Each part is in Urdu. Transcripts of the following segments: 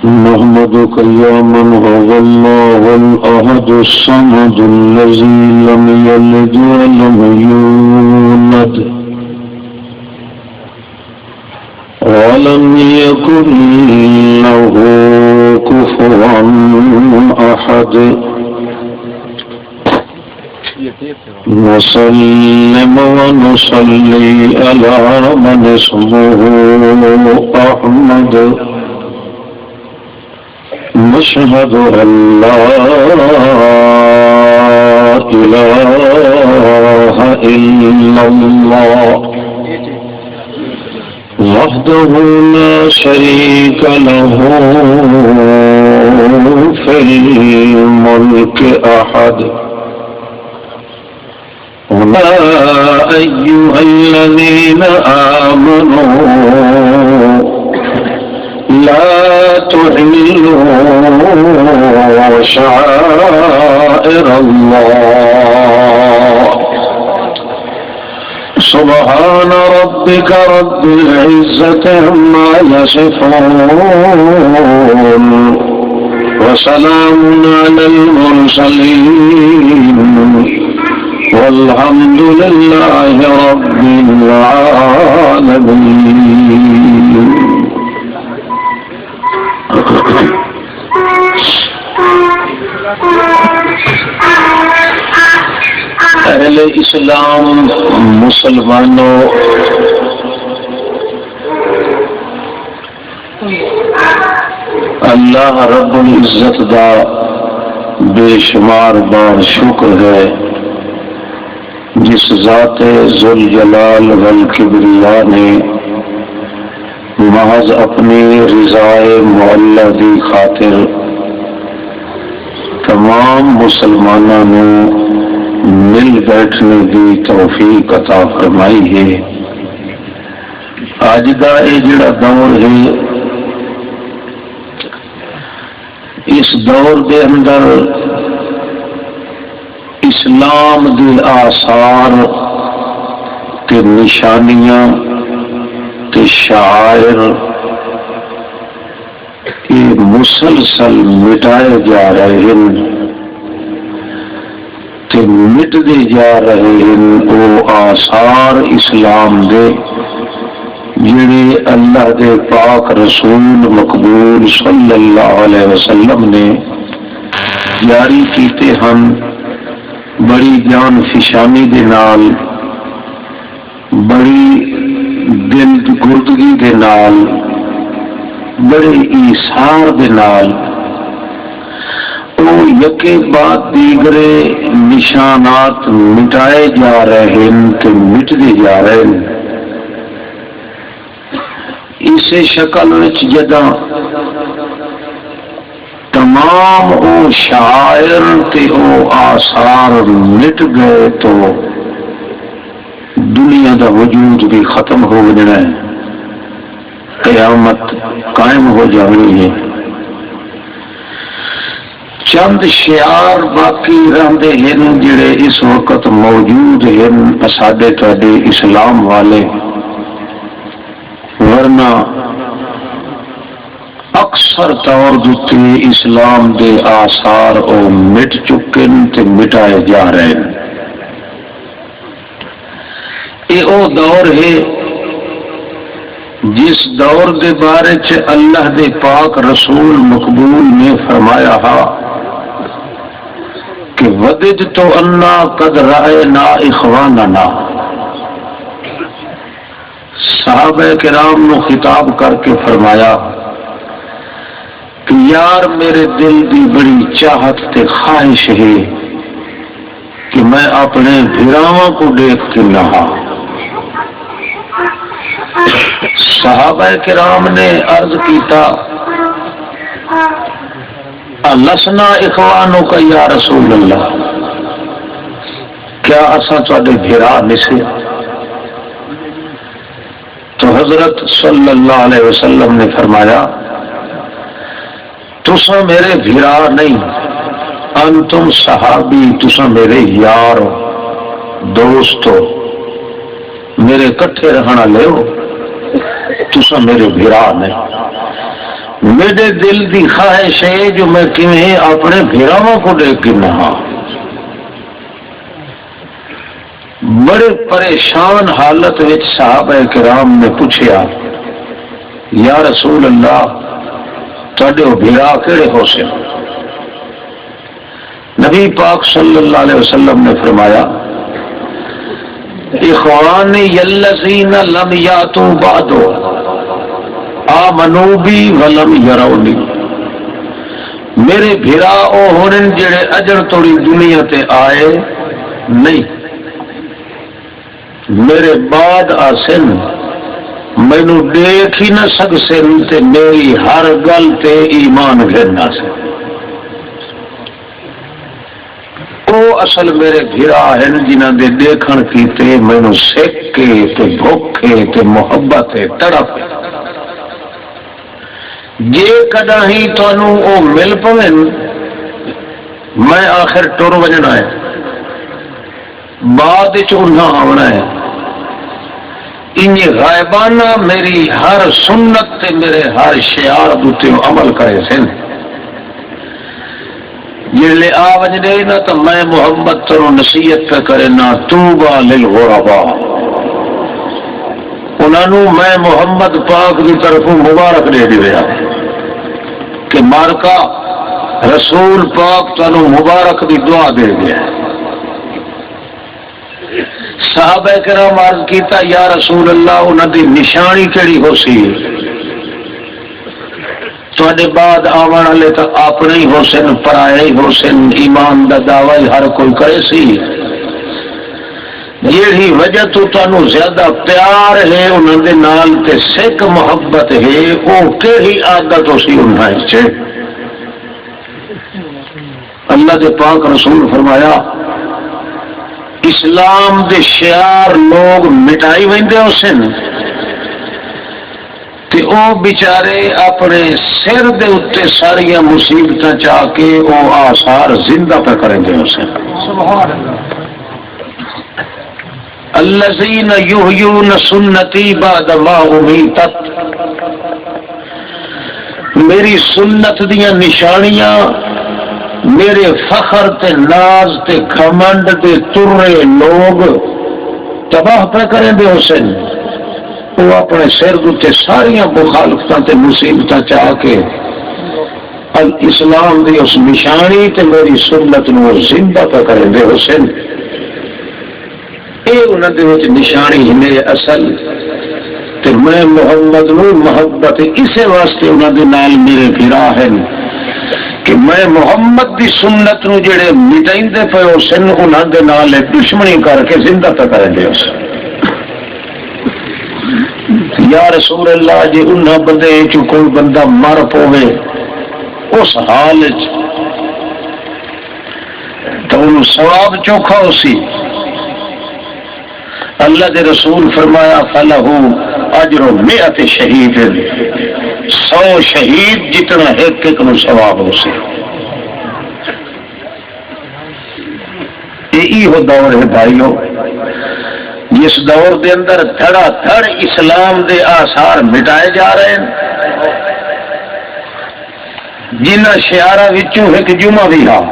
نحمدك يا من هو الله الأحد الصمد الذي لم يلد ولم يولد ولم يكن له كفوا أحد نسلم ونصلي على من اسمه أحمد نشهد أن لا إله إلا الله وحده لا شريك له في الملك أحد ويا أيها الذين آمنوا لا تحلوا شعائر الله سبحان ربك رب العزة عما يصفون وسلام على المرسلين والحمد لله رب العالمين. اہل اسلام مسلمانوں، اللہ رب العزت دا بے شمار بار شکر ہے جس ذات ذوالجلال والکبریاء نے محض اپنی رضائے معلّہ دی خاطر تمام مسلمانوں نے مل بیٹھنے کی توفیق عطا فرمائی ہے۔ آج کا یہ جڑا دور ہے، اس دور کے اندر اسلام کے آثار تے نشانیاں تے شعائر یہ مسلسل مٹائے جا رہے ہیں تے مٹتے جا رہے ہیں۔ وہ آثار اسلام دے جڑے اللہ دے پاک رسول مقبول صلی اللہ علیہ وسلم نے جاری کیتے ہم، بڑی جان فشانی دے نال، بڑی دل گردگی دے نال، بڑے ایثار دے نال وہ یکے بعد دیگرے نشانات مٹائے جا رہے ہیں کہ مٹتے جا رہے ہیں۔ اسی شکل وچ جداں تمام او شاعر تے او آثار مٹ گئے تو دنیا دا وجود بھی ختم ہو جانا ہے، قیامت قائم ہو جانی ہے۔ چند شعار باقی رہندے ہیں جڑے اس وقت موجود ہیں ساڈے تواڈے اسلام والے، ورنہ اکثر طور دیتے اسلام دے آثار او مٹ چکے تے مٹائے جا رہے ہیں۔ یہ او دور ہے جس دور دے بارے چ اللہ دے پاک رسول مقبول نے فرمایا ہا کہ وددت انا قد رأینا اخواننا، صحابہ کرام نو خطاب کر کے فرمایا کہ یار میرے دل دی بڑی چاہت تے خواہش ہے کہ میں اپنے بھراواں کو دیکھ کے نہا۔ صحابہ کرام نے عرض کیتا لسنا اخوانوں کا یا رسول اللہ، کیا اساں تواڈے بھرا نسے؟ تو حضرت صلی اللہ علیہ وسلم نے فرمایا تساں میرے بھرا نہیں، انتم صحابی، تساں میرے یار دوست ہو، میرے کٹھے رہنا لے ہو، تساں میرے بھرا نہیں۔ میرے دل دی خواہش ہے جو میں کیویں اپنے بھراواں کو دیکھ کے نہا۔ بڑے پریشان حالت وچ صحابہ کرام نے پوچھا یا رسول اللہ تواڈے بھرا کیڑے ہو سے؟ نبی پاک صلی اللہ علیہ وسلم نے فرمایا اخوانی الذین لم یاتوا بعد آمنوا بی ولم یرونی، میرے بھرا او ہونن جڑے اجر توڑی دنیا تے آئے نہیں، میرے بعد آسن مینو دیکھ ہی نہ سکسن تے میری ہر گل تے ایمان گھرنا سے، او اصل میرے بھرا ہیں جنہاں دے دیکھن کیتے مینو سکے تے بھوکے تے محبت تڑپ، جے کدا ہی تانوں او مل پویں میں آخر ٹر وجنا ہے، بعد وچ انہاں آونا ہے، انہیں غائبانہ میری ہر سنت تے میرے ہر شعار دوتے عمل کرے سن، جلے آ وجدے نا تو میں محمد ترو نصیحت پہ کرے نا توبہ للغرباء، انہوں میں محمد پاک دی طرف مبارک دے دیا کہ مارکا رسول پاک تنو مبارک دی دعا دے دیا۔ صحابہ کرام عرض کیتا یا رسول اللہ انہوں دی نشانی کیڑی ہو سی؟ تواڈے بعد آون والے تو اپنے ہی ہو سن، پرائے ہی ہو سن، ایمان دا دعوی ہر کوئی کرے سی، جیڑی وجہ تو تانوں زیادہ پیار ہے انہوں دے نال تے سکھ محبت ہے او کیڑی عادت ہو سی انہاں وچ؟ اللہ دے پاک رسول فرمایا اسلام دے شعار لوگ مٹائی ویندے ہو سن تے او بیچارے اپنے سر دے اتے ساری مصیبتاں چاہ کے او آثار زندہ پہ کریں دے ہو سن۔ سبحان اللہ۔ الذین یحیون سنتی بعد ما امیتت، میری سنت دیاں نشانیاں میرے فخر تے ناز تے گھمنڈ دے ترے لوگ تباہ پہ کریں دے حسین، وہ اپنے سر دوتے ساریاں مخالفتاں تے مصیبتاں چاہ کے اسلام دی اس نشانی تے میری سنت نو زندہ پہ کریں دے حسین۔ اے انہوں دے وچ نشانی ہنے اصل تے میں محمد نو محبت اسے واسطے انہوں دے نال میرے بھرا ہیں کہ میں محمد دی سنت نو جڑے مٹائندے پے ہو سن انہاں دے نال دشمنی کر کے زندہ پہ کریں دے اس۔ یا رسول اللہ جی انہاں بندے چو کوئی بندہ مر پوے اس حال تو انہوں ثواب چوکھا ہو سی، اللہ دے رسول فرمایا فَلَهُ أَجْرُ مِئَةِ شَهِيدٍ، 100 شہید جتنا ایک ایک نو ثواب ہو سی۔ یہی وہ دور ہے بھائیو جس دور دے اندر دھڑا دھڑ اسلام دے آثار مٹائے جا رہے ہیں، جنہ شعارہ وچوں ایک جمعہ بھی ہاں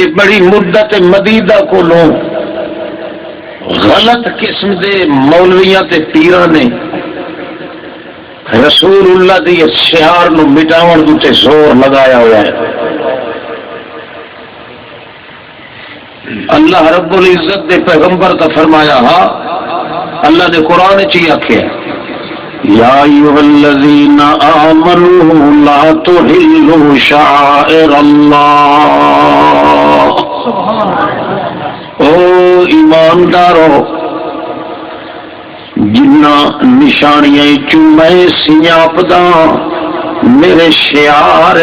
ایک بڑی مدت مدیدہ کو لوگ غلط قسم دے مولویاں تے پیراں نے رسول اللہ دی شعار نو مٹاون دوتے زور لگایا ہوا ہے۔ اللہ رب العزت دے پیغمبر کا فرمایا ہاں اللہ نے قرآن چی آخیا یا ایھا الذین آمنوا لا تحلوا شعائر اللہ، او ایماندارو جنہ نشانیاں چوں میں سیاپدا میرے شعار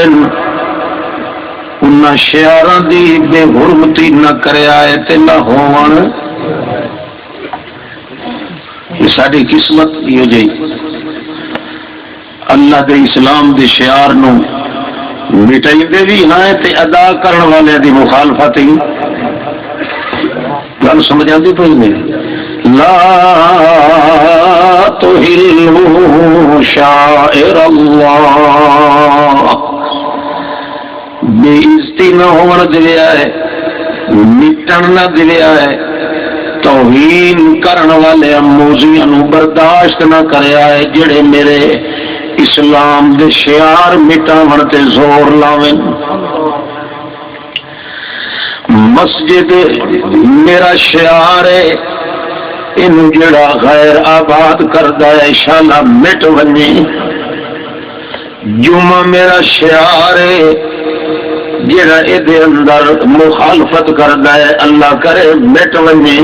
انہاں شعاراں دی بے حرمتی نہ کریا ہے تے نہ ہون. یہ ساری قسمت یہ جی اللہ دے اسلام دے شعار نو مٹائیندے بھی ہیں تے ادا کرن والے دی مخالفت ہی. گل سمجھ آتی پئی نہیں؟ لا تحلوا شعائر اللہ، بے عزتی نہ ہون دیا ہے، مٹن نہ دیا ہے، توہین کرن والے موذیاں نو برداشت نہ کریا ہے جڑے میرے اسلام دے شعار مٹاون تے زور لاویں. مسجد میرا شعار ہے، انہوں جڑا غیر آباد کردا ہے شالا مٹ ونجے. جمعہ میرا شعار ہے، جڑا ادھے اندر مخالفت کردا ہے اللہ کرے مٹ ونجے.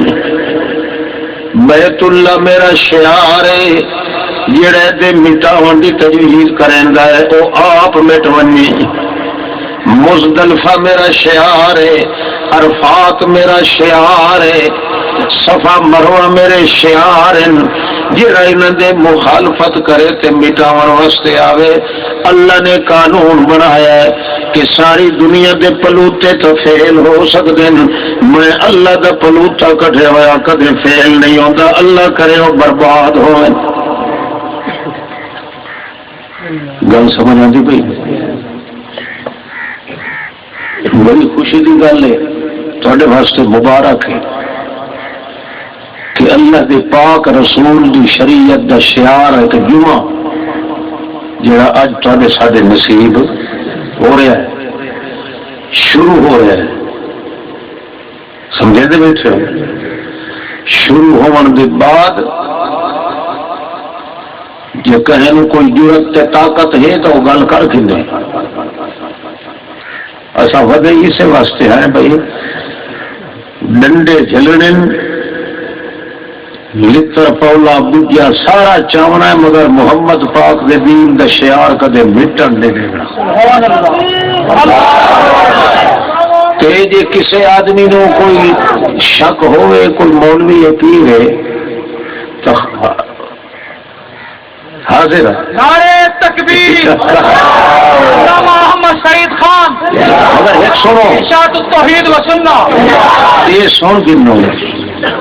بیت اللہ میرا شعار ہے، جڑا ادھے مٹاون دی تجویز کریندا ہے او آپ مٹ ونجے. مزدلفہ میرا شعار ہے، عرفات میرا شعار ہے، صفا مروہ میرے شعار ہیں. جڑا انہاں دے مخالفت کرے تے مٹاون واسطے آوے. اللہ نے قانون بنایا ہے کہ ساری دنیا دے پلوتے تو فیل ہو سکتے ہیں، میں اللہ دا پلوتا کٹھے ہوا کدے فیل نہیں ہوتا. اللہ کرے وہ برباد ہوئے. گل سمجھ آتی پئی؟ بڑی خوشی کی گل ہے تھوڑے واسطے، مبارک ہے کہ اللہ دے پاک رسول دی شریعت دا شعار ہے کہ جمعہ جڑا اج تھوڑے ساڈے نصیب ہو رہا ہے، شروع ہو رہا ہے. سمجھے دے بیٹھے ہو؟ شروع ہون دے بعد جے کہیں کوئی جرت تے طاقت ہے تو وہ گل کر کے دیں. ایسا ودے اسے واسطے ہے بھائی ڈنڈے جھلنے لتر پولا بجیا سارا چاونا ہے، مگر محمد پاک دے دین دا شعار کدے مٹن دے دینا. تے جے کسے آدمی نو کوئی شک ہوئے، کوئی مولوی پیر ہے تو حاضر ہے. نعرہ تکبیر علامہ محمد سعید خان. مگر ایک سنو، ارشاد التوحید و سنت. یہ سن کنو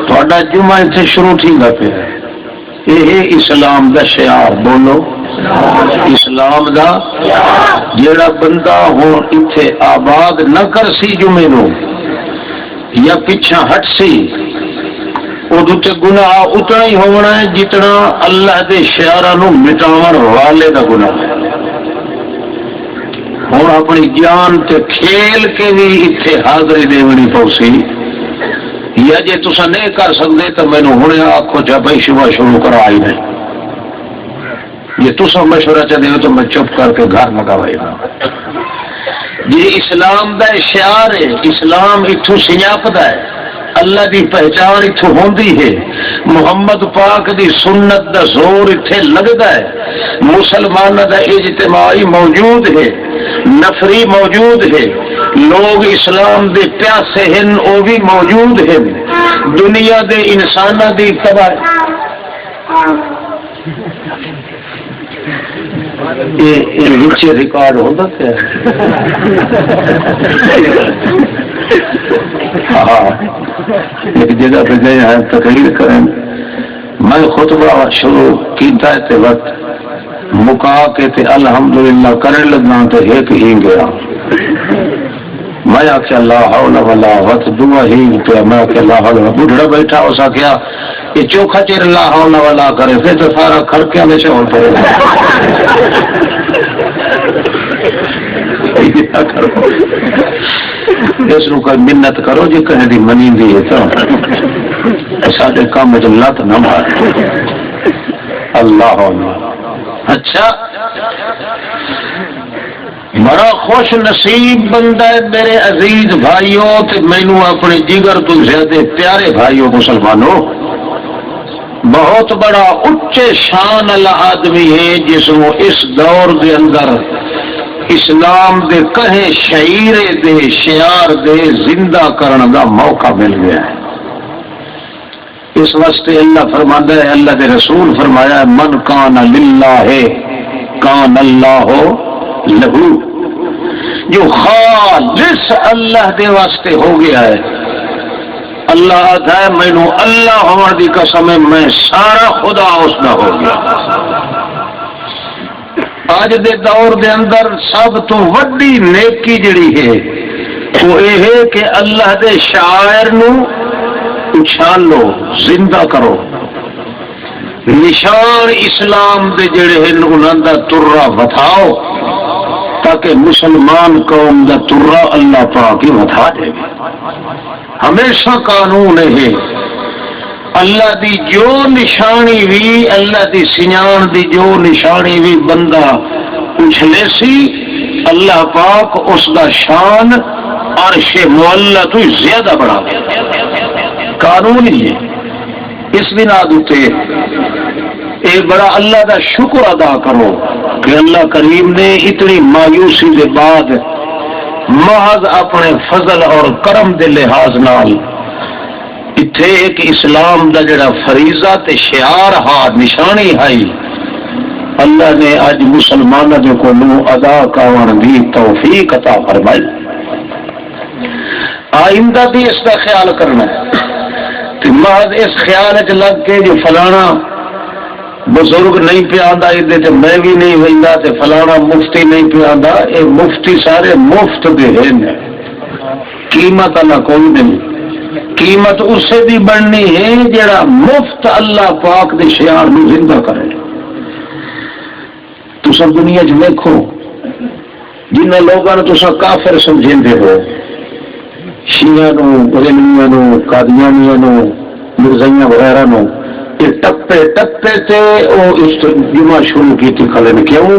تھوڑا جمعہ اتنے شروع تھی گا پہ یہ اسلام دا شعار بولو. اسلام دا جیڑا بندہ ہوں اتنے آباد نہ کر سی جمعے نو یا پیچھا ہٹ سی ادو تے گناہ اتنا ہی ہونا ہے جتنا اللہ دے شعراں نو مٹاون والے دا گناہ ہے. ہوں اپنی جان تے کھیل کے بھی اتنے حاضری دینی پوسی، یا جے تسا نہیں کر سکتے تو مینو ہوں آخو جا بھائی شبہ شروع کرو آئی نہیں. جی تسا مشورہ چاہتے ہو تو میں چپ کر کے گھر مکاوائی گا. جی اسلام دا شعار ہے، اسلام اتو سیاپتا ہے، اللہ دی پہچان اتو ہوندی ہے، محمد پاک دی سنت دا زور اتھے لگتا ہے، مسلمان دا اجتماعی موجود ہے، نفری موجود ہے، لوگ اسلام دے پیاسے ہیں وہ بھی موجود ہیں، دنیا دے انسان دی تباہ. یہ ریکارڈ ہوتا کیا؟ ہاں ایک جگہ پہ گئے ہیں تقریر کریں، میں خطبہ شروع کیتا ہے تے وقت مکا کے تے الحمدللہ کرنے لگا تو ایک ہی گیا. میں آخیا لا حول ولا قوت دعا ہی پیا. میں آخیا لا حول، بڑھڑا بیٹھا اس آخیا یہ چوکھا چیر لا حول ولا کرے پھر تو سارا کھڑکیاں میں سے ہو پڑے. اس کو کوئی منت کرو جی کہیں دی منی دی ہے تو سارے کام لت نہ مار اللہ اچھا بڑا خوش نصیب بندہ ہے میرے عزیز بھائیوں تے مینوں اپنے جگر تو زیادہ پیارے بھائیوں مسلمانوں بہت بڑا اچے شان والا آدمی ہے جس کو اس دور دے اندر اسلام دے کہیں شعیرے دے شعار دے زندہ کرنے دا موقع مل گیا ہے. اس واسطے اللہ فرماتا ہے اللہ کے رسول فرمایا من کان للہ کان اللہ لہو جو خالص اللہ دے واسطے ہو گیا ہے اللہ آتا ہے مینو اللہ ہون دی قسم میں سارا خدا اس دا ہو گیا. آج دے دور دے اندر سب تو وڈی نیکی جڑی ہے وہ یہ ہے کہ اللہ دے شاعر نو اچھالو زندہ کرو نشان اسلام دے جڑے ہیں انہاں دا ترا بتاؤ تاکہ مسلمان قوم دا ترا اللہ پاک ہی بتا دے. ہمیشہ قانون ہے اللہ دی جو نشانی بھی اللہ دی سنان دی جو نشانی بھی بندہ اچھلے سی اللہ پاک اس دا شان عرش معلی تو زیادہ بڑھا دے. قانون ہی ہے. اس بنا دوتے ایک بڑا اللہ دا شکر ادا کرو کہ اللہ کریم نے اتنی مایوسی کے بعد محض اپنے فضل اور کرم دے لحاظ نال اتھے ایک اسلام دا جڑا فریضہ تے شعار ہا نشانی ہائی اللہ نے اج مسلمانوں دے کو ادا کرن دی توفیق عطا فرمائی. آئندہ بھی اس کا خیال کرنا ہے کہ محض اس خیال وچ لگ کے جو فلانا بزرگ نہیں پہ آندا ادھر میں بھی نہیں ویندا تے فلانا مفتی نہیں پہ آندا اے مفتی سارے مفت دے ہیں قیمت اللہ کوئی نہیں. قیمت اسے بھی بننی ہے جڑا مفت اللہ پاک دے شعار نو زندہ کرے. تسا دنیا چ دیکھو جنہاں لوگاں نو تسا کافر سمجھیندے ہو شیعہ نو بریلویاں نو قادیانیاں نو مرزائیاں وغیرہ نو یہ ٹپے ٹپے تے او اس جمعہ شروع کی تھی کھلن کیوں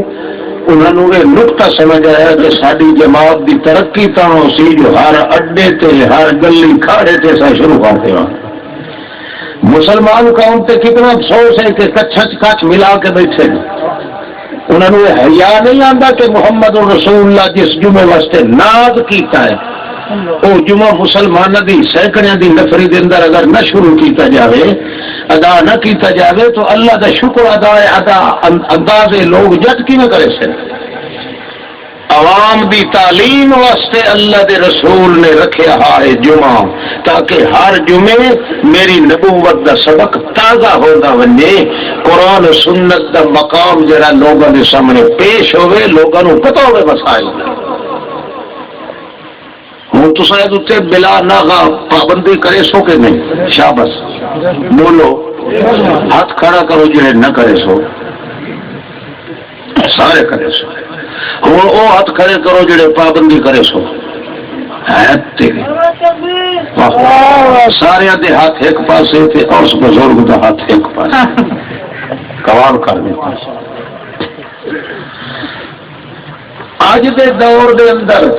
انہوں نے یہ نقطہ سمجھ آیا کہ ساری جماعت دی ترقی تاں سی جو ہر اڈے تے ہر گلی کھاڑے تے سا شروع کرتے ہیں. مسلمان قوم تے کتنا افسوس ہے کہ کچھ ملا کے بیٹھے انہوں نے حیا نہیں آتا کہ محمد رسول اللہ جس جمعے واسطے ناد کیتا ہے وہ جمعہ مسلمانوں دی سینکڑیاں دی نفری دے اندر اگر نہ شروع کیتا جاوے ادا نہ کیتا جاوے تو اللہ دا شکر ادا اندازے لوگ جٹ کی نہ کرے سے. عوام دی تعلیم واسطے اللہ دے رسول نے رکھیا ہے جمعہ تاکہ ہر جمعے میری نبوت دا سبق تازہ ہوتا ونے قرآن و سنت دا مقام جڑا لوگوں کے سامنے پیش ہوئے لوگوں کو پتہ ہوئے مسائل ہوں تو شاید اتنے بلا ناغا پابندی کرے سو کہ نہیں شابس بولو ہاتھ کھڑا کرو جڑے نہ کرے سو سارے کرے سو ہوں وہ ہاتھ کھڑے کرو جڑے پابندی کرے سو سارے دے ہاتھ ایک پاسے تھے اور اس بزرگ دا ہاتھ ایک پاسے کمال کر دیتا. آج دے دور دے اندر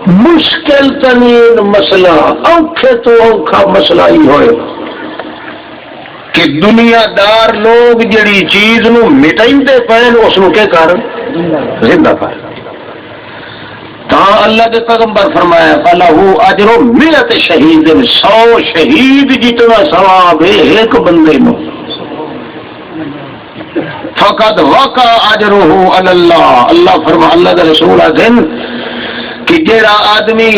مشکل ترین مسئلہ اوکھے تو اوکھا مسئلہ ہی ہوئے کہ دنیا دار لوگ جڑی چیز نو مٹائندے پہن اس نو کے کارن زندہ پائے. تاں اللہ کے پیغمبر فرمایا فَلَهُ أَجْرٌ مِّئَةِ شَهِيدٍ 100 شہید جتنا ثواب ہے ایک بندے نو فقد وقع اجرہ علی اللہ. اللہ فرما اللہ کے رسول آدھن کہ جیڑا آدمی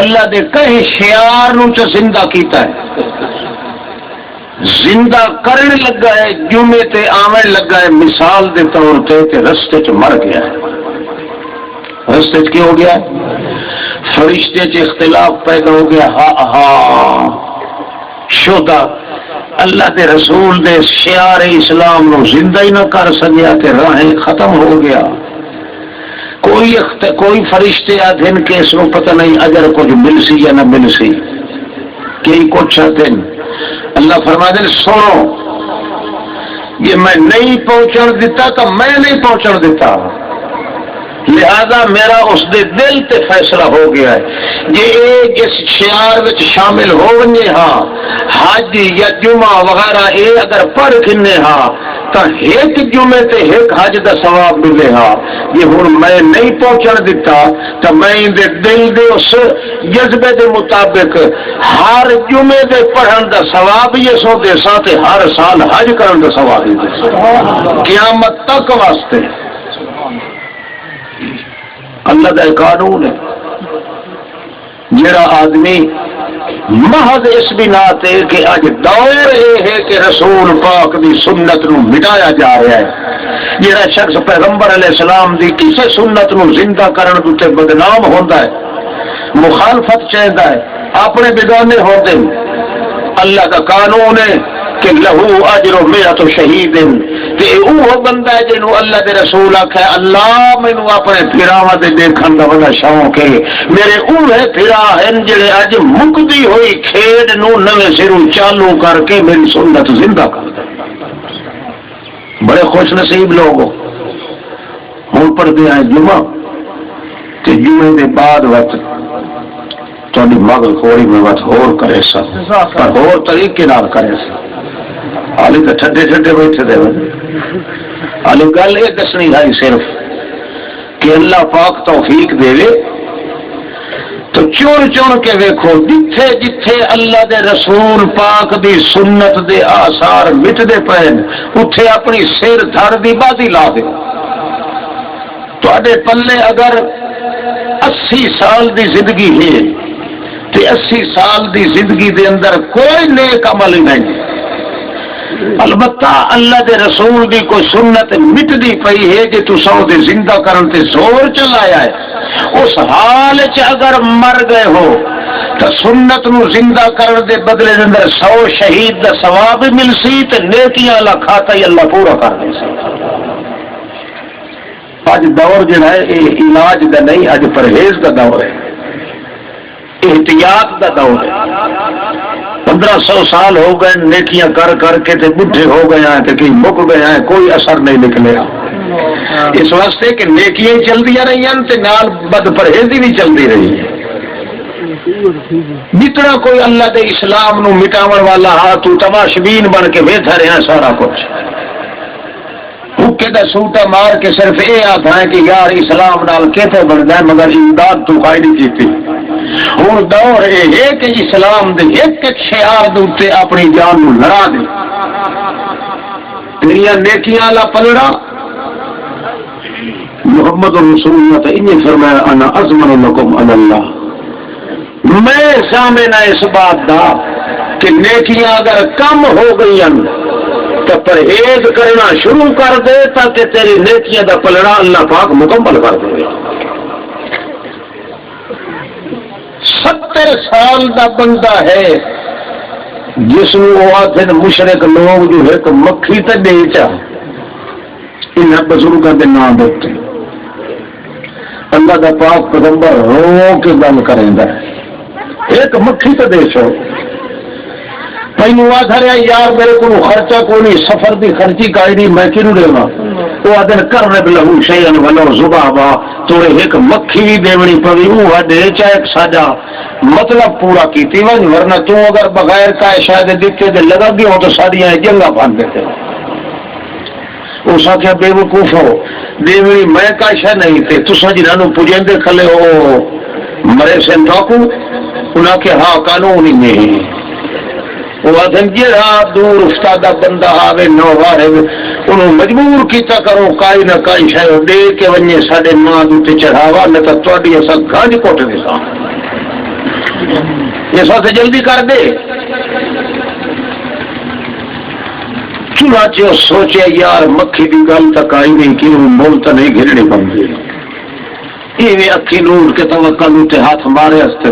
اللہ دے کہیں شعار نو چ زندہ کیتا ہے زندہ کرنے لگا ہے جمعے تے آمن لگا ہے مثال دے طور تے رستے چ مر گیا ہے. رستے چ کی ہو گیا فرشتے چ اختلاف پیدا ہو گیا. ہاں شودا اللہ دے رسول دے شعار اسلام نو زندہ ہی نہ کر سکیا تے راہیں ختم ہو گیا. کوئی فرشتے آدھن کے اس کو پتہ نہیں اجر کچھ مل سی یا نہ مل سی کئی کچھ دن اللہ فرما دے سنو یہ میں نہیں پہنچن دیتا تو میں نہیں پہنچن دیتا، لہذا میرا اس دے دل تے فیصلہ ہو گیا ہے یہ جس شعار وچ شامل ہو ونجے ہاں حج یا جمعہ وغیرہ اے اگر پڑھ کھنے ہاں تو ایک جمعے تے ایک حج دا ثواب ملے ہاں، یہ ہن میں نہیں پہنچن دیتا تو میں دے دل دے اس جذبے دے مطابق ہر جمعے دے پڑھن دا ثواب یہ سو دے ساتھ ہر سال حج کرن دا ثواب دے قیامت تک واسطے۔ اللہ کا قانون ہے جڑا آدمی محض اس بنا تے کہ اج دور یہ ہے کہ رسول پاک دی سنت نو مٹایا جا رہا ہے، جڑا شخص پیغمبر علیہ السلام دی کسی سنت نو زندہ کرن تے بدنام ہوندا ہے، مخالفت چاہتا ہے، اپنے بیگانے ہوتے ہیں، اللہ کا قانون ہے کہ لہو اجر مئۃ شہید، تے اوہ بندہ ہے جنوں اللہ دے رسول آکھے اللہ مینوں اپنے پھراواں دے دیکھن دا بڑا شوق ہے، میرے اوہ پھرا ہیں جڑے اج مکدی ہوئی کھیڈ نو نویں سروں چالو کر کے میری سنت زندہ کر دے۔ بڑے خوش نصیب لوگ ہو، ہن پڑھدے ہیں جمعہ تے جمعے دے بعد وقت تھوڑی مغل خوری میں وقت ہور کرے سا پر ہور طریقے نال کرے سا، حالی تو ٹھڈے ٹھڈے بیٹھے دے حالی گل یہ دسنی ہے صرف کہ اللہ پاک توفیق دے تو چون چون کے ویکھو جتھے جتھے اللہ دے رسول پاک دی سنت دے آثار مٹدے پے اتھے اپنی سر دھڑ دی بازی لا دے۔ تواڈے پلے اگر 80 سال دی زندگی ہے تے 80 سال دی زندگی دے اندر کوئی نیک عمل نہیں، البتہ اللہ دے رسول دی کوئی سنت مٹدی پئی ہے جے تساں دے زندہ کرن تے زور چلایا ہے، اس حال چ اگر مر گئے ہو تو سنت نو زندہ کرن دے بدلے دے اندر 100 شہید دا ثواب مل سی تے نیکیاں اللہ کھاتا ہی اللہ پورا کر دے سی۔ اج دور جڑا ہے یہ علاج دا نہیں، اج پرہیز دا دور ہے، احتیاط دا دور ہے۔ 1500 سال ہو گئے نیکیاں کر کر کے تے بڈھے ہو گئے ہیں تے کہیں مک گئے ہیں، کوئی اثر نہیں نکلیا، اس واسطے کہ نیکیاں چلتی رہی ہیں تے نال بد پرہیزی بھی چلتی رہی ہے۔ جتنا کوئی اللہ دے اسلام نو مٹاون والا ہاں تو تماشبین بن کے بیٹھا رہا سارا کچھ، حکے دا سوٹا مار کے صرف یہ آتا ہے کہ یار اسلام نال کیسے بنتا ہے مگر امداد تو خائی نہیں کی۔ ہوں دور یہ ہے کہ اسلام دے ایک ایک شعار دے اپنی جان نو لڑا دے، تیریا نیکیاں والا پلڑا محمد رسول اللہ تے انہیں فرمایا انا ازمن لکم علی اللہ، میں ضامن اس بات دا کہ نیکیاں اگر کم ہو گئی تو پرہیز کرنا شروع کر دے تاکہ تیری نیکیاں دا پلڑا اللہ پاک مکمل کر دے۔ 70 سال دا بندہ ہے جس وہ آتے مشرق لوگ جو ہے تو مکھی تے بیچا ان بزرگوں کے نام دیتے، اللہ دا پاک پیغمبر رو کے گل کریں ہے ایک مکھی تے بیچو، پہلو آدھا رہا یار میرے کو خرچہ کوئی نہیں، سفر دی خرچی کائی نہیں، میں کیوں دینا، وہ آدھر کرنے بلہو شیئن ولو زبابا، توڑے ایک مکھی بھی دیونی پوی، وہ دے چاہے ایک ساجا مطلب پورا کیتی ون، ورنہ تو اگر بغیر کا شاید دیتے دے لگا بھی ہو تو ساڑیاں جنگا پھان دیتے۔ اس آکھیا بے وقوف ہو دیونی میں کا شاید نہیں تھے، تو سجنانو پوجیں دے کھلے ہو مرے سے ٹاکو، انہاں کے ہاں قانونی نہیں، وہ آدھن جہاں دور افتادہ بندہ آوے نوارے انہوں مجبور کیتا کرو کائی نہ کائی شاید دے کے ونجے ساڑے ماں دوتے چڑھاوا نتا توڑی ایسا گانج کوٹ دیسا، یہ ساتھ جلدی کر دے۔ چنانچہ سوچے یار مکھی دی گل تک آئی نہیں کہ مول تا نہیں گھرنے بن گئے، یہ اکھی نور کے توقع دوتے ہاتھ مارے ہستے،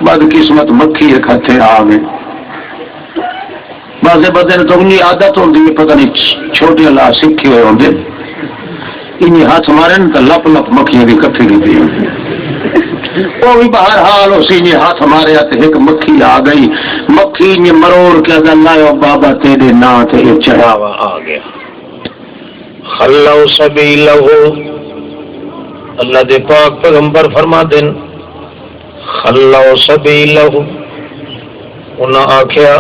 بعد قسمت مکھی ایک ہتھے آوے، بعض بدن تو انہیں عادت ہوتی ہے پتہ نہیں چھوٹے اللہ سکھے ہوئے ہوتے، انہیں ہاتھ مارے تو لپ لپ مکھیاں بھی کٹھی نہیں دی، وہ بھی بہرحال اسی نے ہاتھ مارے تو ایک مکھی آ گئی، مکھی نے مروڑ کے اللہ بابا تیرے نا تے چڑھاوا آ گیا. خلو سبیلہ، اللہ دے پاک پیغمبر فرما دین خلو سبیلہ، انہاں آکھیا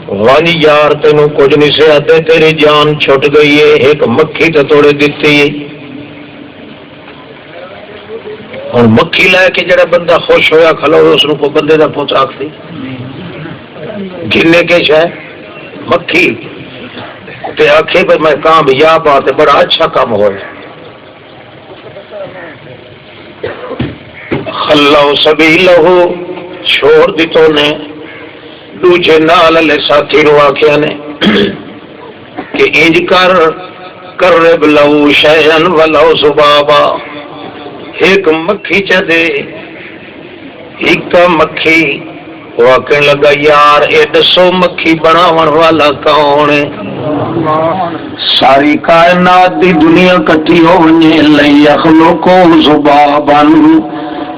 وانی یار تینوں کچھ نہیں سے آتے، تیری جان چھٹ گئی ہے، ایک مکھی تے توڑے دیتی ہے. اور مکھی لے کے جڑا بندہ خوش ہویا کھلو اس کو بندے دا پوچھ آکھتی گھنے کے شے مکھی تے آکھے پر میں کامیاب آتے بڑا اچھا کام ہوئے. خلو سبیلہ، چھوڑ دی تو نے دوجے نال لے ساتھی رو آکھیا نے کہ انج کر قرب لو شیئن ولو ذبابا، ایک مکھی چ دے ایک مکھی. وہ آکھن لگا یار اے دسو مکھی بناون والا کون ہے؟ ساری کائنات دی دنیا کٹھی ہو ونجے لئی یخلقو ذبابا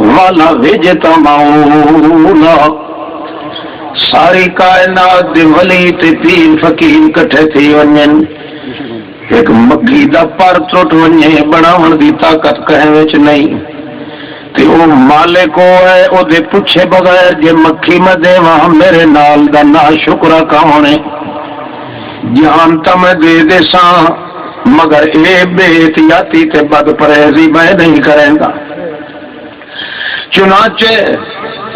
والا وجتا مولا. ساری کائنات دی ولی تے پیر فقیر کٹھے تھی ونجن، ایک مکھی دا پر ٹوٹ ونجے بناون دی طاقت کہیں وچ نہیں. تے او مالک ہے او دے پوچھے بغیر جے مکھی میں دیواں میرے نال دا نا شکرا کون ہے؟ جان تا میں دے دے ساں مگر اے بے احتیاطی تے بد پرہیزی میں نہیں کریں گا. چنانچہ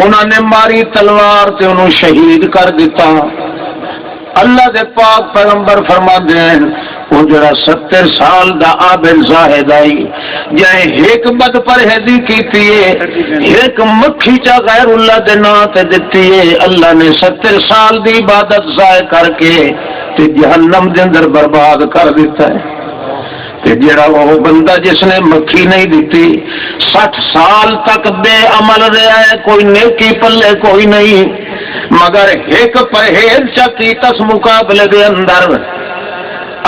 انہوں نے ماری تلوار تے انہوں شہید کر دیتا. اللہ دے پاک پیغمبر فرما دین وہ جڑا 70 سال دا عابد زاہد آئی جائے ایک بد پرہیزی کیتی ہے، ایک مکھی چا غیر اللہ دے نا تے دتی ہے، اللہ نے 70 سال دی عبادت ضائع کر کے تے جہنم دے اندر برباد کر دیتا ہے. جڑا وہ بندہ جس نے مکھی نہیں دیتی 60 سال تک بے عمل رہا ہے، کوئی نیکی پلے کوئی نہیں مگر ایک پرہیز چکی تس مقابلے دے اندر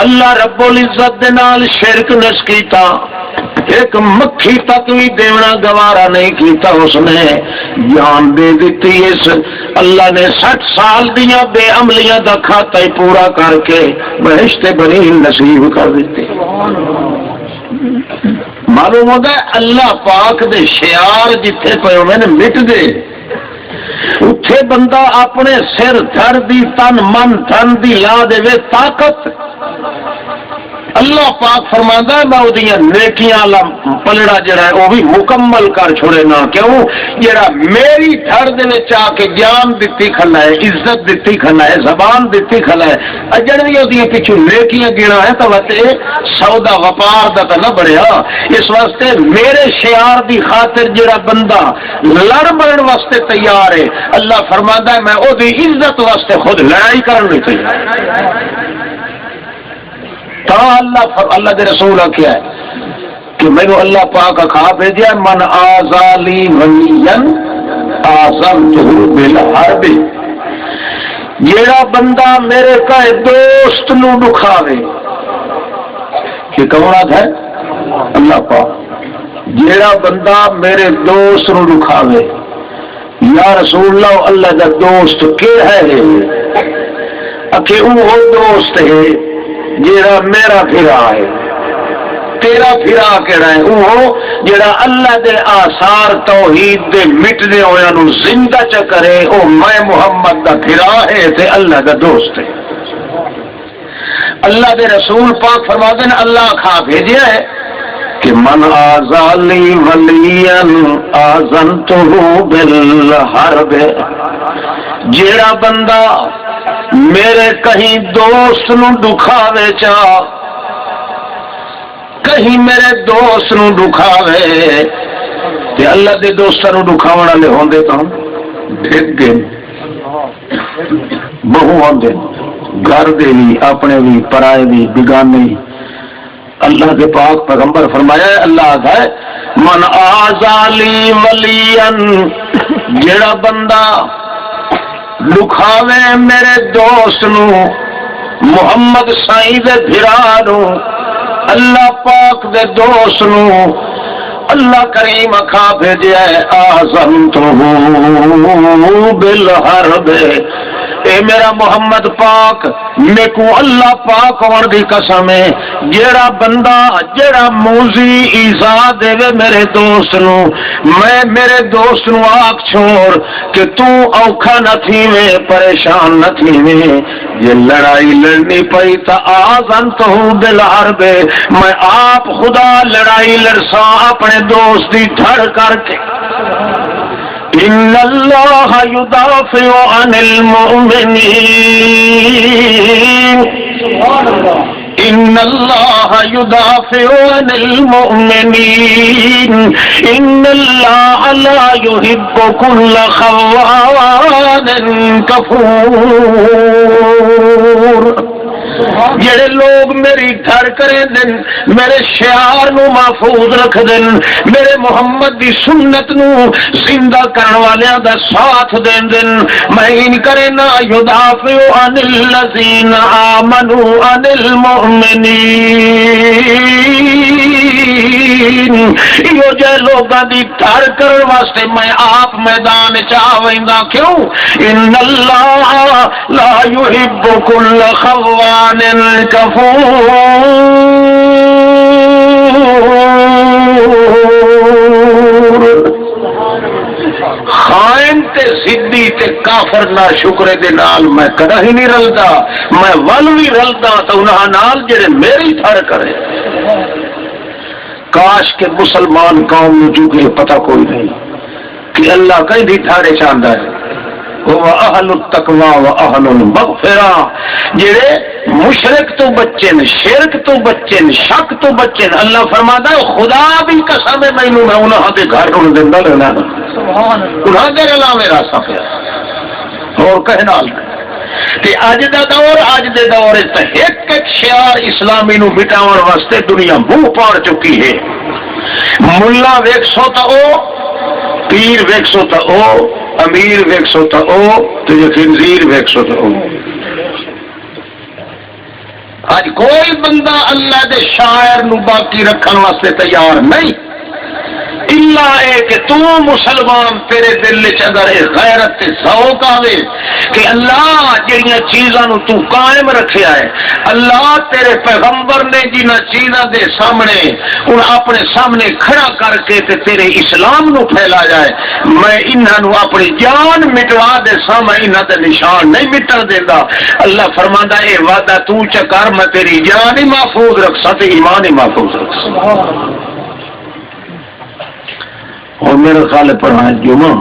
اللہ رب العزت دے نال شرک نس کیتا، ایک مکھی تک بھی دیونا گوارا نہیں کیتا، اس نے جان دے دیتی. اس اللہ نے 60 سال دیا بے عملیاں دا کھاتا ہی پورا کر کے بہشت بنی نصیب کر دیتی. معلوم ہوتا ہے اللہ پاک دے شعار جتھے پے ہوئے نے مٹ دے اتھے بندہ اپنے سر دھر دی تن من دھن دی لا دے وے طاقت. اللہ پاک فرماندا ہے میں اودیاں نیکیاں پلڑا جڑا ہے وہ بھی مکمل کر چھوڑے نا. کیوں؟ جڑا میری دھڑ دے وچ آ کے جان دتی کھلا ہے، عزت دتی کھلا ہے، زبان دتی کھلا ہے، اجڑ بھی اودیاں پیچھے نیکیاں گنا ہے تو وتے سودا وپار دا تے نہ بڑھیا. اس واسطے میرے شعار دی خاطر جڑا بندہ لڑ بڑن واسطے تیار ہے اللہ فرماندا ہے میں اودی عزت واسطے خود لڑائی کرن نہیں تیار. اللہ دے رسول کیا ہے کہ میں نے اللہ پاک کھا بھیجا من آزالی ولین آزمتہ بالحرب. جیڑا بندہ میرے کہے دوست نو دکھاوے کہ کون ہے اللہ پاک، جیڑا بندہ میرے دوست نو دکھاوے یا رسول اللہ دا دوست کہ ہے کہ وہ دوست ہے جیڑا میرا پھرا ہے. تیرا پھرا کیڑا ہے؟ وہ جیڑا اللہ دے آثار توحید دے مٹ دے ہویا نو زندہ چ کرے، او میں محمد دا پھرا ہے تے اللہ دا دوست ہے. اللہ دے رسول پاک فرما دے اللہ کھا بھیجیا ہے کہ من آزالی ولین آزنتہ بالحرب. جیڑا بندہ میرے کہیں دوست نو دکھاوے چاہ، کہیں میرے دوست نو دکھاوے تے اللہ دے دوستاں نو دکھاون والے ہوندے تاں ڈگ گئے، بہو ہوندے گھر دے بھی اپنے بھی پرائے بھی بیگانے. اللہ کے پاک پیغمبر فرمایا ہے اللہ ہے من آزالی ولین، جیڑا بندہ لکھاوے میرے دوست نو محمد سائیں دے بھرا نو اللہ پاک دے دوست نو اللہ کریم کھا بھیجیا ہے آزمتہ بالحرب، اے میرا محمد پاک میں کو اللہ پاک ہون دی قسم ہے، جیڑا بندہ جیڑا موزی ایزا دے میرے دوست نو، میں میرے دوست نو آکھ چھوڑ کہ تو اوکھا نہ تھی میں پریشان نہ تھی میں، یہ لڑائی لڑنی پئی تا آزمتہ بالحرب، میں آپ خدا لڑائی لڑسا اپنے دوست دی دھڑ کر کے۔ ان اللہ یدافع عن المؤمنین، ان اللہ یدافع عن المؤمنین، ان اللہ لا یحب کل خوان کفور۔ جڑے لوگ میری گھر کریں دن، میرے شعار نو محفوظ رکھ دن، میرے محمد دی سنت نو زندہ کرن والیاں دا ساتھ دین دن، میں ان کرے نا یدافع عن الذین آمنوا عن المؤمنین، یہ جے لوگاں دی گھر کرن واسطے میں آپ میدان چاہویندا، کیوں؟ ان اللہ لا یحب کل خوان کفور۔ خائن تے زدی تے کافر نہ شکرے دے نال میں کدا ہی نہیں رلدا، میں ول بھی رلدا تو انہاں نال جڑے میری تھڑ کرے۔ کاش کہ مسلمان قوم نوں جو کہ پتہ کوئی نہیں کہ اللہ کہیں بھی تھاڑے چاہندا ہے، وہ اہل التقوی و اہل المغفرہ، جڑے مشرک تو بچن، شرک تو بچن، شک تو بچن۔ اللہ فرماتا ہے خدا بھی قسم ہے مینوں میں انہاں دے گھر نوں زندہ رہنا، انہاں دے رلا میرا سفر اور کہنا کہ اج دا دور، اج دے دور تے ایک ایک شعار اسلامی نو مٹاون واسطے دنیا منہ پاڑ چکی ہے۔ ملا ویکسو تا او، پیر ویکسو تا او، امیر ویکسو تا او، تو یہ خنزیر ویکسو تا او۔ آج کوئی بندہ اللہ دے شاعر نو باقی رکھن واسطے تیار نہیں، اللہ ہے کہ تو مسلمان تیرے دل وچ اگر غیرت تے ذوق آوے کہ اللہ جڑیاں چیزاں نو تو قائم رکھیا ہے، اللہ تیرے پیغمبر نے جنہاں چیزاں دے سامنے ان اپنے سامنے کھڑا کر کے تے تیرے اسلام نو پھیلا جائے، میں انہاں نو اپنی جان مٹوا دے سا، میں انہاں تے نشان نہیں مٹن دیندا۔ اللہ فرماندا اے وعدہ تو چکر میں تیری جان ہی محفوظ رکھسا تے ایمان ہی محفوظ رکھسا۔ اور میرے خیال پڑھا جمعہ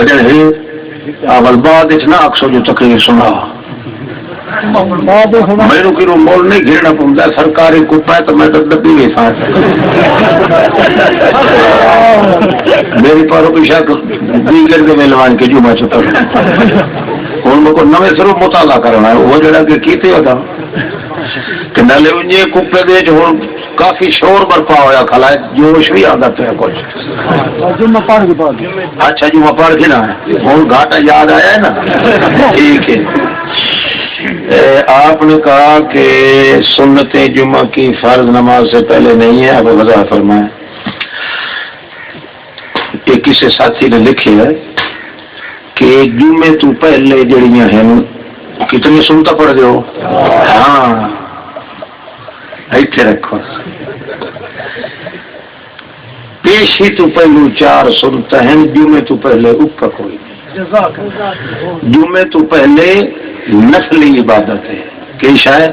اجل ہے اول بعد اتنا اکثر جو تقریر سنا میرے کی رو مول نہیں گھرنا پوندا سرکاری کپا ہے تو میں تو دبی گئی ساتھ میری پاروں کی شاید دیگر کے ملوان کے جمعہ چھتا ان کو نوے سرو مطالعہ کرنا ہے وہ جڑا کہ کیتے ہوتا کہ نالے انجے کپے دے جو کافی شور برپا ہویا کھلا ہے، جوش بھی آدھا پہ کچھ اچھا جمعہ پڑھ کے نا ہے اور گھاٹا یاد آیا ہے نا، ٹھیک ہے۔ آپ نے کہا کہ سنت جمعہ کی فرض نماز سے پہلے نہیں ہے، اب وضاح فرمائیں۔ یہ کسی ساتھی نے لکھی ہے کہ جمعے تو پہلے جڑیاں ہیں کتنی سنتا پڑھ دے ہو؟ ہاں ایتھے رکھو، پیشی تو پہلو 4 سنتا ہیں، جمعے تو پہلے اوپر کوئی نہیں۔ جمعے تو پہلے نفلی عبادت ہے کہ شاید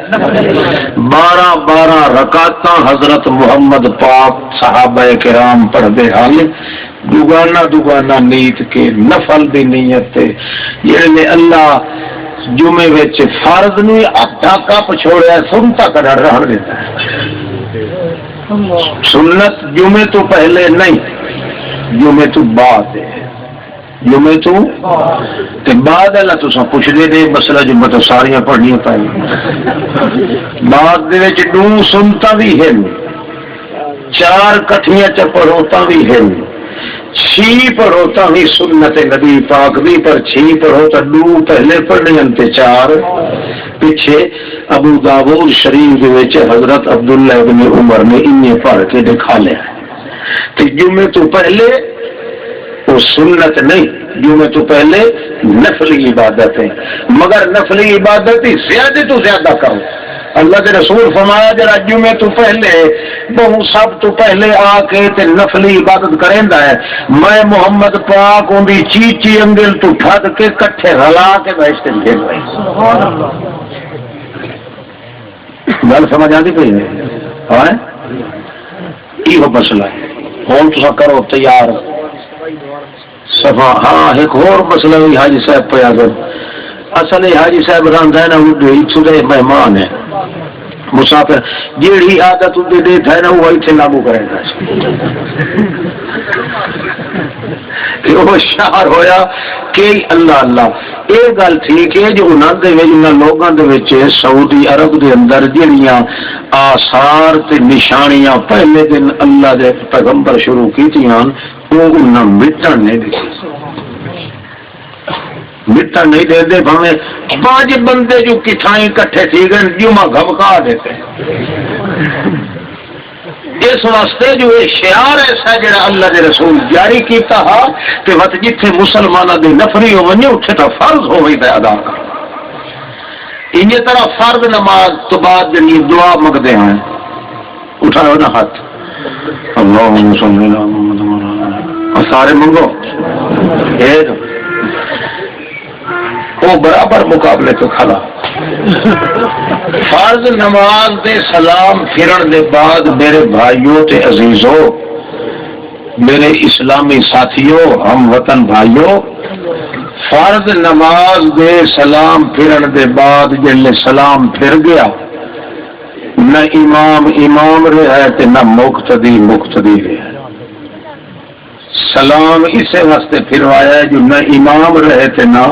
12 رکعتاں حضرت محمد پاک صحابہ کرام پڑھتے حال دگانا نیت کے نفل دی نیت تے یہ اللہ جمعے وچ فرض نو آدھا کپ چھوڑیا سنتا کڈ رہن دیتا ہے۔ سنت جمعے تو پہلے نہیں، جمعے تو بعد ہے، جمعے تو بعد اللہ تو سب پوچھ دے دے مسئلہ جمعہ تو ساریاں پڑھنی پائی بعد دے وچ 2 سنتا بھی ہیں، 4 کٹھیاں چ پڑھوتا بھی ہیں، چھی پڑھو تا بھی سنت نبی پاک بھی، پر چھی پڑھو تو دو پہلے پڑھنے انتے چار پیچھے۔ ابو داؤد شریف دے وچ حضرت عبداللہ ابن عمر نے انہیں پڑھ کے دکھا لیا کہ جمعے تو پہلے وہ سنت نہیں، جمعے تو پہلے نفلی عبادت ہے، مگر نفلی عبادت ہی زیادہ تو زیادہ کرو۔ اللہ کے رسول فرمایا جڑا جمعے تو پہلے بہو سب تو پہلے آ کے تے نفلی عبادت کریندا ہے، میں محمد پاک ان دی چیچی انگل تو ٹھد کے کٹھے رلا کے بہشت بھیج رہی۔ سبحان اللہ، گل سمجھ آتی پئی ہے؟ ہاں یہ مسئلہ ہے۔ ہوں تو کرو تیار صفا۔ ہاں ایک اور مسئلہ بھی حاجی صاحب پہ اگر اصل حاجی صاحب رہتا ہے نا وہ اتنے مہمان ہے مسافر، جیڑی عادت ان دیتا ہے نا وہ اتنے لاگو کرے گا کہ وہ شہر ہویا کہ اللہ اللہ۔ یہ گل ٹھیک ہے جو انہوں لوگوں کے سعودی عرب دے اندر جہاں آثار تے نشانیاں پہلے دن اللہ دے پیغمبر شروع کی وہ مٹن نہیں دیتی، مٹن نہیں دے دے بھاوے 5 بندے جو کٹھائی کٹھے تھی گئے جمعہ گھبکا دیتے۔ اس واسطے جو یہ شعار ایسا جڑا اللہ دے رسول جاری کیتا ہا کہ وقت جتھے مسلمانوں دے نفری ہو ونجے اتھے تو فرض ہو گئی ادا کر۔ انہی طرح فرض نماز تو بعد جنی دعا منگتے ہیں، اٹھاؤ نا ہاتھ، اللہم صلی اللہ علیہ وسلم، سارے منگو وہ برابر مقابلے تو کھڑا۔ فرض نماز دے سلام پھرن دے بعد میرے بھائیوں تے عزیزوں، میرے اسلامی ساتھیوں، ہم وطن بھائیوں، فرض نماز دے سلام پھرن دے بعد جلے سلام پھر گیا نہ امام رہا ہے تے نہ مقتدی رہا ہے۔ سلام اسے واسطے پھروایا ہے جو نہ امام رہے تے نہ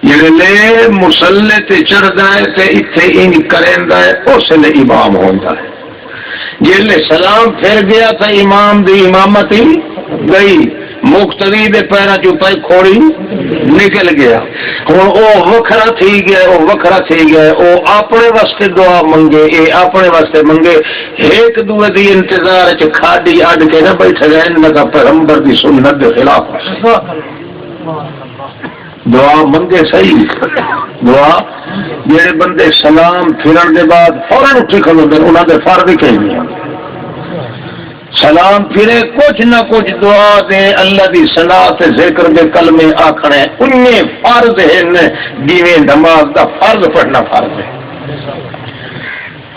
جڑے مسلے تے چڑھدا ہے تے ایتھے ان کریندا ہے اس نے امام ہوندا ہے۔ جلے سلام پھر گیا تو امام دی امامت ہی گئی، مقتدی دے پیراں چوں پئی کھوڑی نکل گیا۔ ہن او وکھرا تھی گیا، او اپنے واسطے دعا منگے، اے اپنے واسطے منگے، ایک دوے دی انتظار وچ کھاڈی اڈ کے نہ بیٹھے گئے، انہاں دا پیغمبر دی سنت دے خلاف دعا منگے صحیح۔ دعا جڑے بندے سلام پھرن دے بعد فوراً اٹھی کھلوندے انہاں دے فرض ہی کہیں نہیں، سلام پھرے کچھ نہ کچھ دعا دے اللہ دی ثنا تے ذکر دے کلمے آکھنے انہیں فرض ہیں جویں نماز دا فرض پڑھنا فرض ہے۔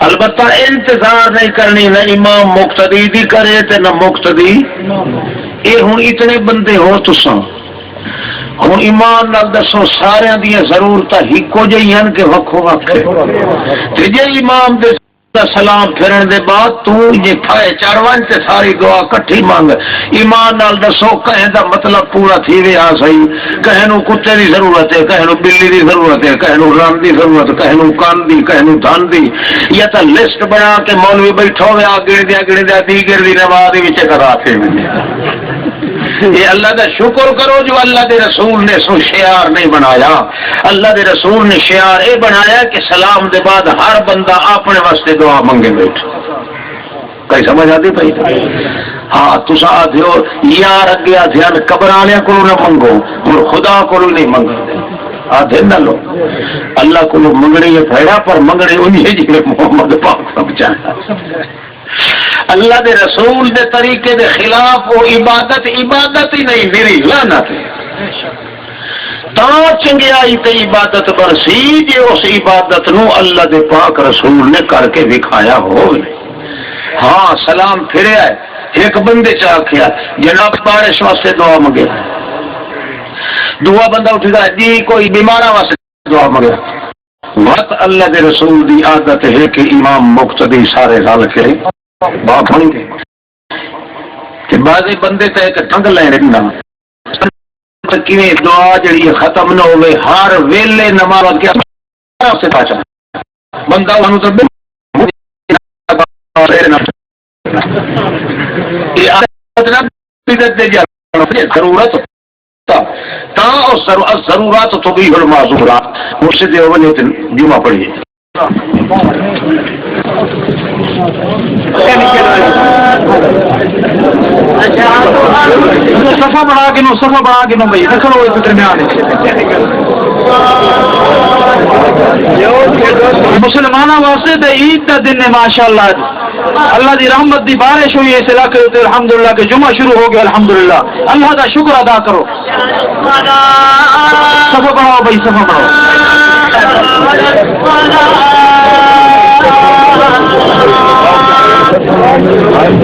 البتہ انتظار نہیں کرنی، نہ امام مقتدی دی کرے تے نہ مقتدی۔ اے ہن اتنے بندے ہو تساں، ہوں ایمان نال دسو سارے دیا ضرورت ہیکو جہی ہیں کہ وکھو وکھ جے امام دے سلام پھرن دے بعد تو یہ تھائے چڑھوان تے ساری دعا کٹھی مانگ۔ ایمان نال دسو کہیں دا مطلب پورا تھی وے آ سہی، کہیں نو کتے دی ضرورت ہے، کہیں نو بلی دی ضرورت ہے، کہیں نو رن دی ضرورت، کہیں نو کان دی، کہیں نو دھن دی، یا تا لسٹ بنا کے مولوی بیٹھو وے آ گڑ دیا دیگر دی نماز وچ کرا کے یہ اللہ دا شکر کرو جو اللہ دے رسول نے سو شعار نہیں بنایا۔ اللہ دے رسول نے شعار اے بنایا کہ سلام دے بعد ہر بندہ اپنے واسطے دعا منگے بیٹھ۔ کئی سمجھ آتی پئی؟ ہاں تسا آدھو یار اگے آدھیان قبر والوں کو نہ منگو اور خدا کو نہیں منگو، آدھے نہ لو اللہ کو منگنی ہے پھیڑا پر منگنی انہیں جی محمد پاک سمجھایا۔ اللہ دے رسول دے طریقے دے خلاف وہ عبادت ہی نہیں میری لعنت ہے۔ تا چنگیائی تے عبادت برسی جے اس عبادت نو اللہ دے پاک رسول نے کر کے دکھایا ہو۔ ہاں سلام پھریا ہے، ایک بندے چ آخیا جناب بارش واسطے دعا منگے، دعا بندہ اٹھ گیا جی کوئی بیمارا واسطے دعا منگے۔ وقت اللہ دے رسول دی عادت ہے کہ امام مقتدی سارے رل کے بات بن گئے کہ بعض بندے تے ایک ٹنگ لے رہنا کہ دعا جڑی ختم نہ ہوئے ہر ویلے نماز کے سے پاچا بندہ انہوں تو عقیدت دے ضرورت ضرورات تبیح المعذورات مرشد اول جمعہ پڑھیے صفحہ بڑھا کے نو بھائی دیکھو درمیان مسلمانوں واسطے تے عید کا دن ہے ماشاءاللہ اللہ دی رحمت دی بارش ہوئی اس علاقے تے الحمدللہ کہ جمعہ شروع ہو گیا الحمدللہ اللہ کا شکر ادا کرو صفحہ بڑھاؤ بھائی صفحہ بڑھاؤ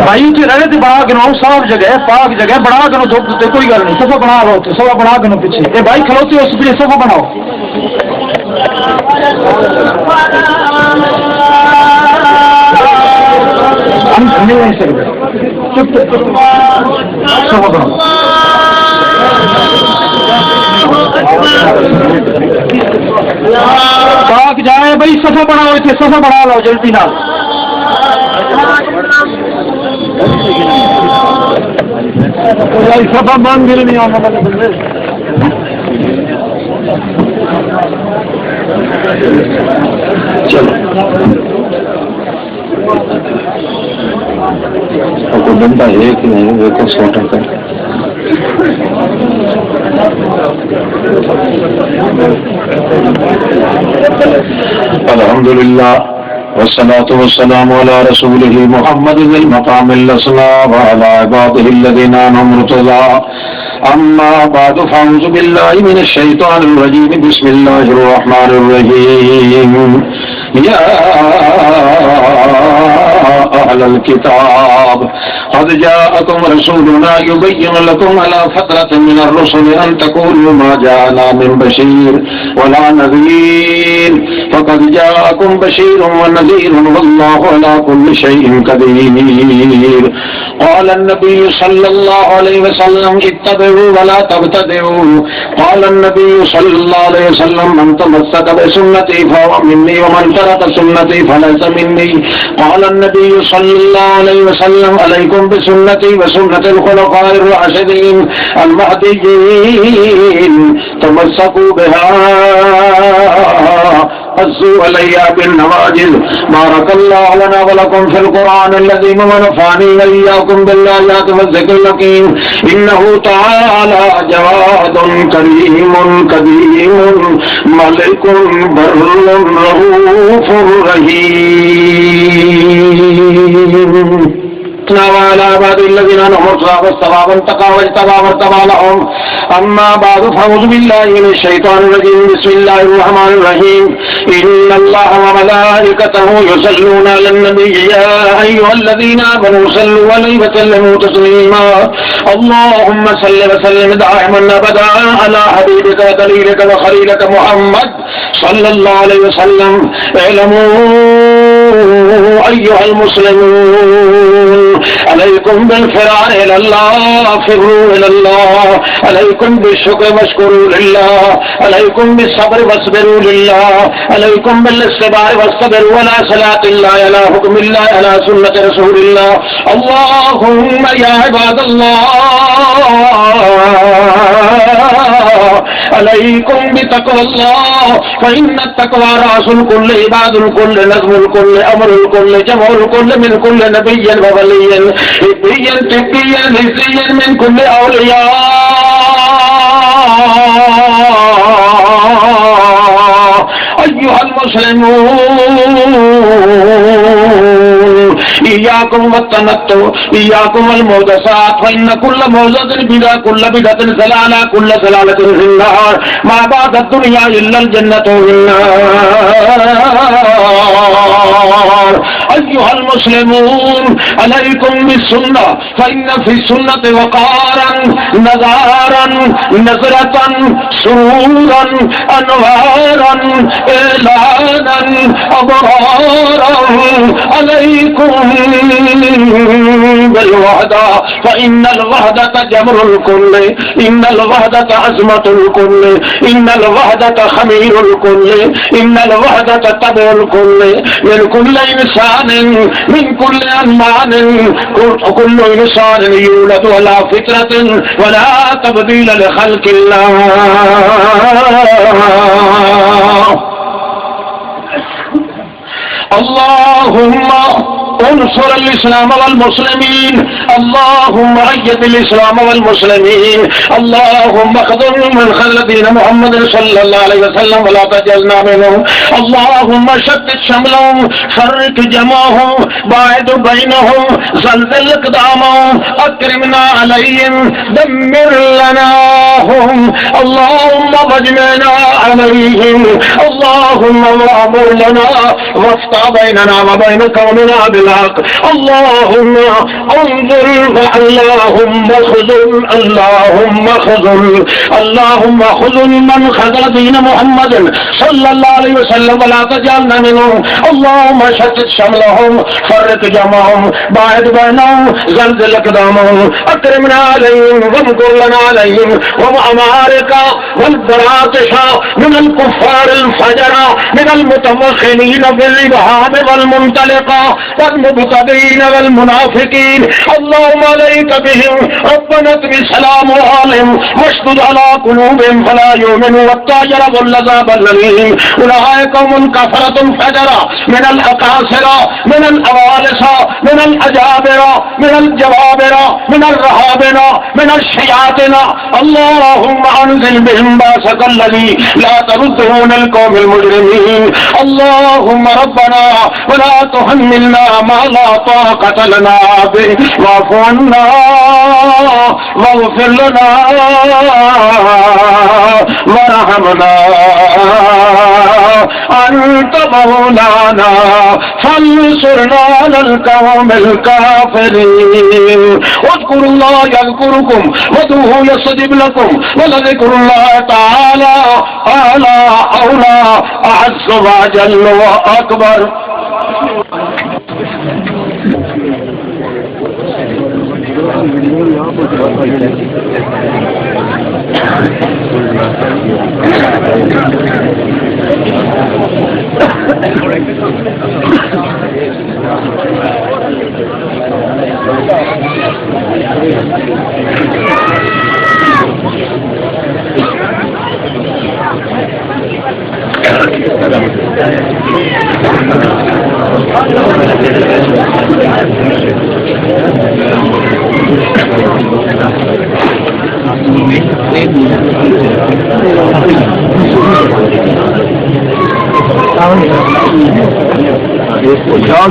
بھائی جی رہے تھے بڑا گنو صاف جگہ ہے پاک جگہ ہے بڑا گنو دھوپ دیتے کوئی گل نہیں صفحہ بنا رہو صفحہ بنا گنو پیچھے اے بھائی کھلوتے اس پیچھے صفحہ بناؤ ہم مل نہیں سکتے صفحہ بناؤ پاک جائے بھائی صفحہ بناؤ اتنے صفحہ بنا لو جلدی نہ صفحہ بند بھی نہیں آنا چلو کوئی بندہ ہے کہ نہیں وہ کو سوٹا کر الحمدللہ والصلاة والسلام على رسوله محمد ذي المقام الأسمى وعلى عباده الذين أنعم ارتضى أما بعد فأعوذ بالله من الشيطان الرجيم بسم الله الرحمن الرحيم يا أهل الكتاب قد جاءكم رسولنا يبين لكم على فترة من الرسل أن تقولوا ما جاءنا من بشير ولا نذير فقد جاءكم بشير ونذير والله على كل شيء قدير قال النبي صلى الله عليه وسلم اتبعوا ولا تبتدعوا قال النبي صلى الله عليه وسلم من تمسك بسنتي فهو مني ومن ترك سنتي فليس مني قال النبي صلى الله عليه وسلم عليكم بسنتي وسنة الخلفاء الراشدين المهديين تمسكوا بها قصوا علي بالنواجذ بارك الله لنا ولكم في القرآن الذي ونفعني وإياكم بالآيات والذكر الحكيم إنه تعالى جواد كريم قديم ملك بر رؤوف رحيم وعلى عباد الذين انعمت واستقاموا واتبعوا لهم اما بعد فاعوذ بالله من الشيطان الرجيم بسم الله الرحمن الرحيم ان الله وملائكته يصلون على النبي يا ايها الذين امنوا صلوا عليه وسلموا تسليما اللهم صل وسلم دائما ابدا على حبيبك ودليلك وخليلك محمد صلى الله عليه وسلم اعلموا ايها المسلمون عليكم بالفرار إلى الله فروا إلى الله عليكم بالشكر واشكروا لله عليكم بالصبر واصبروا لله عليكم بالاستبار والصبر ولا صلاة الله على حكم الله على سنة رسول الله اللهم يا عباد الله عليكم بتقوى الله فإن التقوى رأس الكل عباد الكل نظم الكل أمر الكل جمع الكل من كل نبي وولي حبيا تقيا حزيا من كل أولياء أيها المسلمون إياكم والتنطع إياكم والمحدثات فإن كل محدثة بدعة كل بدعة ضلالة كل ضلالة في النار ما بعد الدنيا إلا الجنة والنار أيها المسلمون عليكم بالسنة فإن في السنة وقارا نظارا نظرة سرورا أنوارا إعلانا أبرارا عليكم بالوحدة فإن الوحدة جبر الكل إن الوحدة عزمة الكل إن الوحدة خمير الكل إن الوحدة تبع الكل من كل إنسان من كل أنمان كل إنسان يولد ولا فكرة ولا تبديل لخلق الله اللهم انصر الاسلام والمسلمين اللهم ايد الاسلام والمسلمين اللهم اخذل من خذل دين محمد صلى الله عليه وسلم ولا تجعلنا منهم اللهم شتت شملهم فرق جمعهم باعد بينهم زلزل اقدامهم اكرمنا عليهم دمر لناهم اللهم واجمعنا عليهم اللهم وامر لنا وافتح بيننا وبين قومنا بالحق اللهم انظر اللهم خذل اللهم خذل اللهم خذل من خذل دين محمد صلى الله عليه وسلم ولا تجعلنا منهم اللهم شتت شملهم فرق جمعهم باعد بينهم زلزل اقدامهم اكرمنا عليهم وامكر لنا عليهم ومعارك والبراطش من الكفار الفجر من المتوخنين بالإبهام والمنطلقة والمبتدئين والمنافقين اللهم عليك بهم ربنا اطمس سلام عليهم واشدد على قلوبهم فلا يؤمنوا والتاجر والعذاب الأليم أولئك هم الكفرة الفجرة من الأقاصرة من الأوالسة من الأجابر من الجوابر من الرهابنة من الشياطين اللهم أنزل بهم باسك الذي لا تردون القوم المجرمين اللهم ربنا ولا تحملنا ما لا طاقة لنا به واعف عنا واغفر لنا وارحمنا أنت مولانا فانصرنا على القوم الكافرين واذكروا الله يذكركم وادعوه يستجب لكم ولذكر الله تعالى أعلى أولى أعز وأجل وأكبر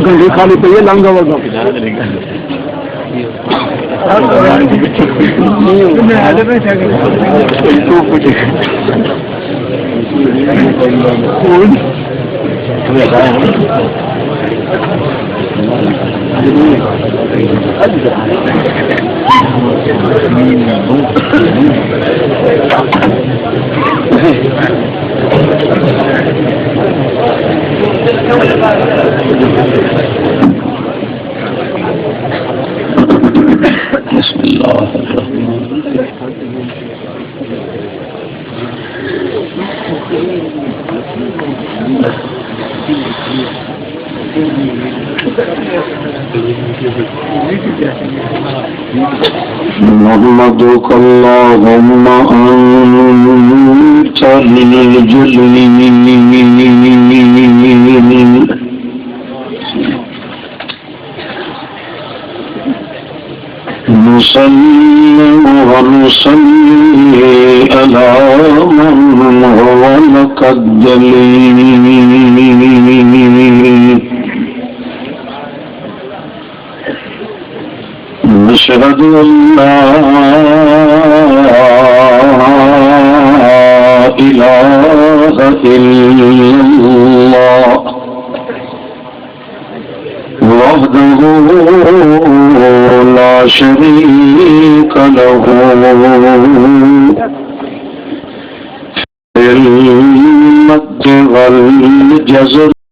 گھنٹے خالی پہ لانگا ہوگا بسم الله الرحمن نحمدك اللهم أنت الجليل نصلي ونصلي على من هو لك الدليل نشهد أن لا إله إلا الله وحده لا شريك له في المد والجزر